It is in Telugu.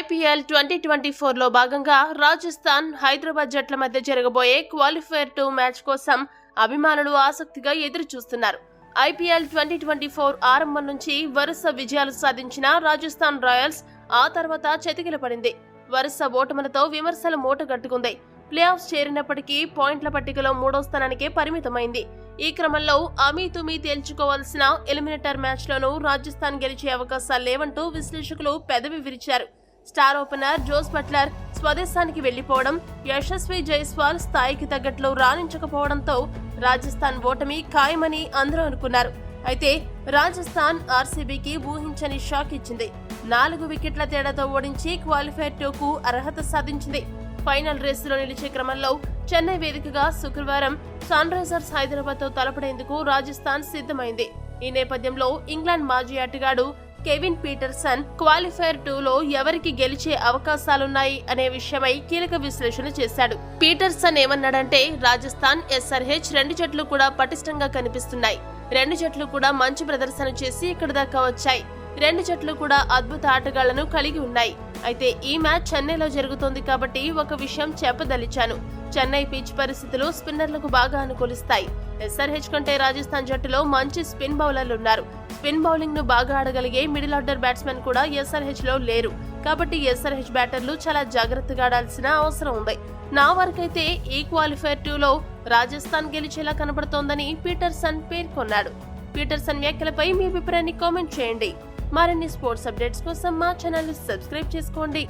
IPL 2024లో భాగంగా రాజస్థాన్, హైదరాబాద్ జట్ల మధ్య జరగబోయే క్వాలిఫైర్ 2 మ్యాచ్ కోసం అభిమానులు ఆసక్తిగా ఎదురు చూస్తున్నారు. IPL 2024 ఆరంభం నుంచి వరుస విజయాలు సాధించిన రాజస్థాన్ రాయల్స్ ఆ తర్వాత చతికిలపడింది. వరుస ఓటములతో విమర్శలు మూటగట్టుకుంది. ప్లే ఆఫ్స్ చేరినప్పటికీ పాయింట్ల పట్టికలో 3వ స్థానానికే పరిమితమైంది. ఈ క్రమంలో అమీతుమీ తేల్చుకోవాల్సిన ఎలిమినేటర్ మ్యాచ్లోనూ రాజస్థాన్ గెలిచే అవకాశాలు లేవంటూ విశ్లేషకులు పెదవి విరిచారు. స్టార్ ఓపెనర్ జోస్ బట్లర్ స్వదేశానికి వెళ్లిపోవడం, యశస్వి జైస్వాల్ స్థాయికి తగ్గట్లు రాణించకపోవడంతో రాజస్థాన్ ఓటమి ఖాయమని అందరూ అనుకున్నారు. అయితే రాజస్థాన్ RCBకి ఊహించని షాక్ ఇచ్చింది. 4 వికెట్ల తేడాతో ఓడించి క్వాలిఫైర్ 2కు అర్హత సాధించింది. ఫైనల్ రేసులో నిలిచే క్రమంలో చెన్నై వేదికగా శుక్రవారం సన్ రైజర్స్ హైదరాబాద్ తో తలపడేందుకు రాజస్థాన్ సిద్ధమైంది. ఈ నేపథ్యంలో ఇంగ్లాండ్ మాజీ ఆటగాడు కెవిన్ పీటర్సన్ క్వాలిఫైర్ 2లో ఎవరికి గెలిచే అవకాశాలున్నాయి అనే విషయమై కీలక విశ్లేషణ చేశాడు. పీటర్సన్ ఏమన్నాడంటే, రాజస్థాన్, SRH రెండు జట్లు కూడా పటిష్టంగా కనిపిస్తున్నాయి. రెండు జట్లు కూడా మంచి ప్రదర్శన చేసి ఇక్కడి దాకా వచ్చాయి. రెండు జట్లు కూడా అద్భుత ఆటగాళ్లను కలిగి ఉన్నాయి. అయితే ఈ మ్యాచ్ చెన్నైలో జరుగుతోంది కాబట్టి ఒక విషయం చెప్పదలిచాను. చెన్నై పిచ్ పరిస్థితులు స్పిన్నర్లకు బాగా అనుకూలిస్తాయి. SRH కంటే రాజస్థాన్ జట్టులో మంచి స్పిన్ బౌలర్లున్నారు. స్పిన్ బౌలింగ్ ను బాగా ఆడగలిగే మిడిల్ ఆర్డర్ బ్యాట్స్మెన్ కూడా SRH లో లేరు. కాబట్టి SRH బ్యాటర్లు చాలా జాగ్రత్తగా ఆడాల్సిన అవసరం ఉంది. నా వరకైతే ఈ క్వాలిఫైర్ 2లో రాజస్థాన్ గెలిచేలా కనబడుతోందని పీటర్సన్ పేర్కొన్నాడు. పీటర్సన్ వ్యాఖ్యలపై మీ అభిప్రాయాన్ని కామెంట్ చేయండి. మరిన్ని స్పోర్ట్స్ అప్డేట్స్ కోసం మా ఛానల్ ని సబ్స్క్రైబ్ చేసుకోండి.